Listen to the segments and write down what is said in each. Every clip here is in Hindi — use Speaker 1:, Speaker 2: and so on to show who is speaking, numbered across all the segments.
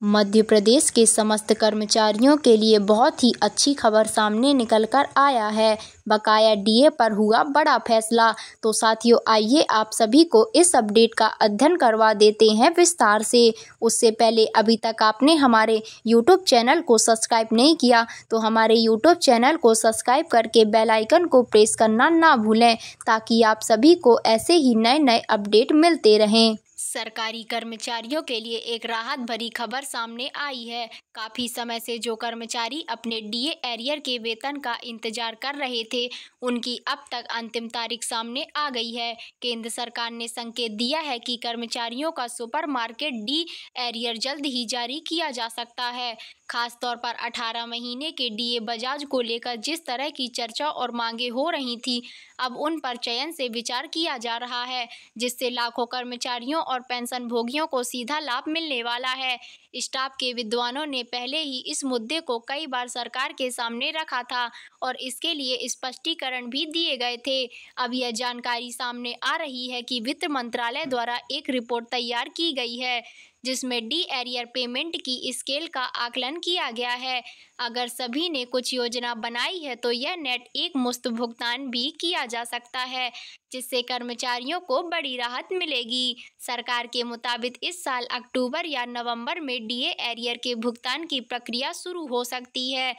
Speaker 1: मध्य प्रदेश के समस्त कर्मचारियों के लिए बहुत ही अच्छी खबर सामने निकल कर आया है। बकाया डीए पर हुआ बड़ा फैसला। तो साथियों, आइए आप सभी को इस अपडेट का अध्ययन करवा देते हैं विस्तार से। उससे पहले अभी तक आपने हमारे यूट्यूब चैनल को सब्सक्राइब नहीं किया तो हमारे यूट्यूब चैनल को सब्सक्राइब करके बेल आइकन को प्रेस करना ना भूलें, ताकि आप सभी को ऐसे ही नए नए अपडेट मिलते रहें। सरकारी कर्मचारियों के लिए एक राहत भरी खबर सामने आई है। काफ़ी समय से जो कर्मचारी अपने डीए एरियर के वेतन का इंतजार कर रहे थे, उनकी अब तक अंतिम तारीख सामने आ गई है। केंद्र सरकार ने संकेत दिया है कि कर्मचारियों का सुपरमार्केट डी एरियर जल्द ही जारी किया जा सकता है। खास तौर पर 18 महीने के डीए बजाज को लेकर जिस तरह की चर्चा और मांगे हो रही थी, अब उन पर चयन से विचार किया जा रहा है, जिससे लाखों कर्मचारियों और पेंशन भोगियों को सीधा लाभ मिलने वाला है। स्टाफ के विद्वानों ने पहले ही इस मुद्दे को कई बार सरकार के सामने रखा था और इसके लिए स्पष्टीकरण भी दिए गए थे। अब यह जानकारी सामने आ रही है कि वित्त मंत्रालय द्वारा एक रिपोर्ट तैयार की गई है, जिसमें डी एरियर पेमेंट की स्केल का आकलन किया गया है। अगर सभी ने कुछ योजना बनाई है तो यह नेट एक मुश्त भुगतान भी किया जा सकता है, जिससे कर्मचारियों को बड़ी राहत मिलेगी। सरकार के मुताबिक इस साल अक्टूबर या नवंबर में डीए एरियर के भुगतान की प्रक्रिया शुरू हो सकती है।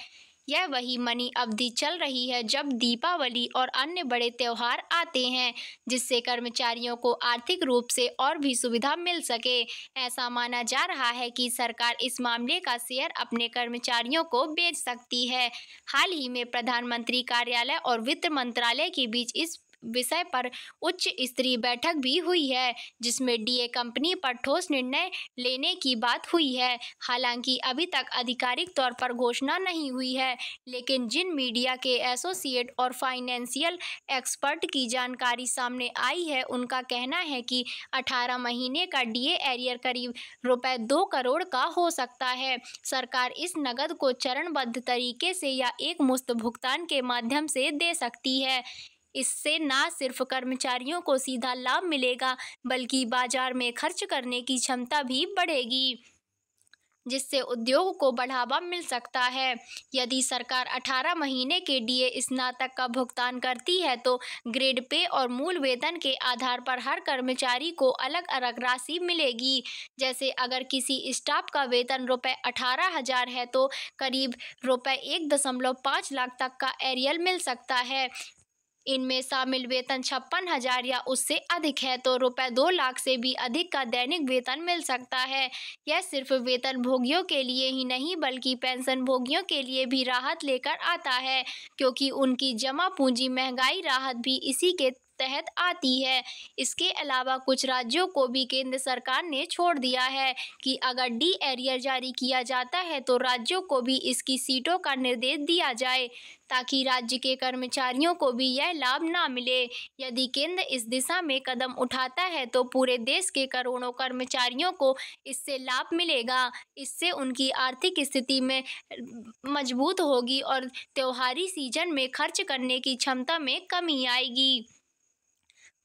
Speaker 1: यह वही मनी अवधि चल रही है जब दीपावली और अन्य बड़े त्योहार आते हैं, जिससे कर्मचारियों को आर्थिक रूप से और भी सुविधा मिल सके। ऐसा माना जा रहा है कि सरकार इस मामले का शेयर अपने कर्मचारियों को बेच सकती है। हाल ही में प्रधानमंत्री कार्यालय और वित्त मंत्रालय के बीच इस विषय पर उच्च स्तरीय बैठक भी हुई है, जिसमें डीए कंपनी पर ठोस निर्णय लेने की बात हुई है। हालांकि अभी तक आधिकारिक तौर पर घोषणा नहीं हुई है, लेकिन जिन मीडिया के एसोसिएट और फाइनेंशियल एक्सपर्ट की जानकारी सामने आई है, उनका कहना है कि 18 महीने का डीए एरियर करीब ₹2 करोड़ का हो सकता है। सरकार इस नकद को चरणबद्ध तरीके से या एक मुश्त भुगतान के माध्यम से दे सकती है। इससे न सिर्फ कर्मचारियों को सीधा लाभ मिलेगा, बल्कि बाजार में खर्च करने की क्षमता भी बढ़ेगी, जिससे उद्योग को बढ़ावा मिल सकता है। यदि सरकार 18 महीने के डीए स्नातक का भुगतान करती है तो ग्रेड पे और मूल वेतन के आधार पर हर कर्मचारी को अलग अलग राशि मिलेगी। जैसे अगर किसी स्टाफ का वेतन ₹18,000 है तो करीब ₹1.5 लाख तक का एरियर मिल सकता है। इनमें शामिल वेतन 56,000 या उससे अधिक है तो ₹2 लाख से भी अधिक का दैनिक वेतन मिल सकता है। यह सिर्फ वेतन भोगियों के लिए ही नहीं, बल्कि पेंशन भोगियों के लिए भी राहत लेकर आता है, क्योंकि उनकी जमा पूंजी महंगाई राहत भी इसी के तहत आती है। इसके अलावा कुछ राज्यों को भी केंद्र सरकार ने छोड़ दिया है कि अगर डी एरियर जारी किया जाता है तो राज्यों को भी इसकी सीटों का निर्देश दिया जाए, ताकि राज्य के कर्मचारियों को भी यह लाभ ना मिले। यदि केंद्र इस दिशा में कदम उठाता है तो पूरे देश के करोड़ों कर्मचारियों को इससे लाभ मिलेगा। इससे उनकी आर्थिक स्थिति में मजबूत होगी और त्योहारी सीजन में खर्च करने की क्षमता में कमी आएगी।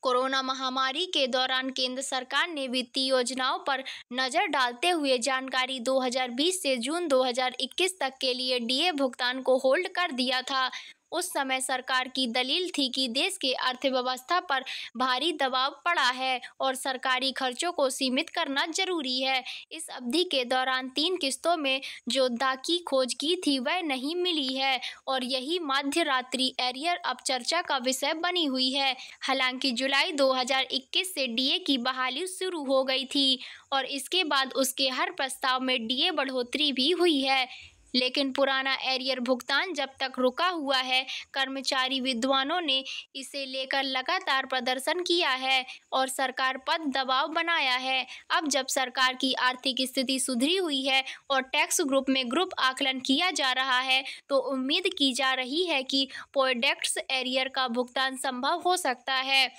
Speaker 1: कोरोना महामारी के दौरान केंद्र सरकार ने वित्तीय योजनाओं पर नज़र डालते हुए जानकारी 2020 से जून 2021 तक के लिए डीए भुगतान को होल्ड कर दिया था। उस समय सरकार की दलील थी कि देश के अर्थव्यवस्था पर भारी दबाव पड़ा है और सरकारी खर्चों को सीमित करना जरूरी है। इस अवधि के दौरान 3 किस्तों में जो दा की खोज की थी वह नहीं मिली है और यही मध्य रात्रि एरियर अब चर्चा का विषय बनी हुई है। हालांकि जुलाई 2021 से डीए की बहाली शुरू हो गई थी और इसके बाद उसके हर प्रस्ताव में डीए बढ़ोतरी भी हुई है, लेकिन पुराना एरियर भुगतान जब तक रुका हुआ है। कर्मचारी विद्वानों ने इसे लेकर लगातार प्रदर्शन किया है और सरकार पर दबाव बनाया है। अब जब सरकार की आर्थिक स्थिति सुधरी हुई है और टैक्स ग्रुप में ग्रुप आकलन किया जा रहा है, तो उम्मीद की जा रही है कि प्रोडक्ट्स एरियर का भुगतान संभव हो सकता है।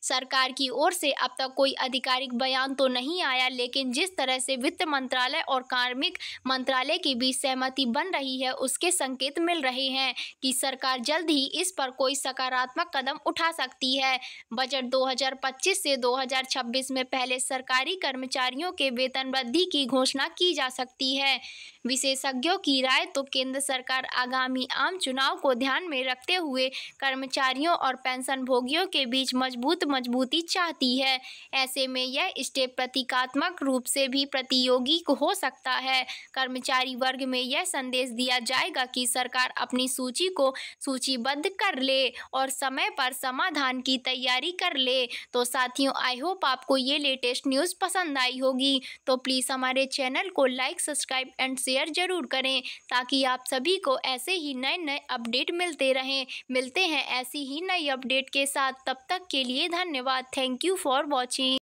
Speaker 1: सरकार की ओर से अब तक कोई आधिकारिक बयान तो नहीं आया, लेकिन जिस तरह से वित्त मंत्रालय और कार्मिक मंत्रालय के बीच सहमति बन रही है, उसके संकेत मिल रहे हैं कि सरकार जल्द ही इस पर कोई सकारात्मक कदम उठा सकती है। बजट 2025 से 2026 में पहले सरकारी कर्मचारियों के वेतन वृद्धि की घोषणा की जा सकती है। विशेषज्ञों की राय तो केंद्र सरकार आगामी आम चुनाव को ध्यान में रखते हुए कर्मचारियों और पेंशन भोगियों के बीच मजबूती चाहती है। ऐसे में यह स्टेप प्रतीकात्मक रूप से भी प्रतियोगी हो सकता है। कर्मचारी वर्ग में यह संदेश दिया जाएगा कि सरकार अपनी सूची को सूचीबद्ध कर ले और समय पर समाधान की तैयारी कर ले। तो साथियों, आई होप आपको ये लेटेस्ट न्यूज़ पसंद आई होगी। तो प्लीज़ हमारे चैनल को लाइक, सब्सक्राइब एंड शेयर जरूर करें, ताकि आप सभी को ऐसे ही नए अपडेट मिलते रहें। मिलते हैं ऐसी ही नई अपडेट के साथ, तब तक के लिए धन्यवाद। Thank you for watching.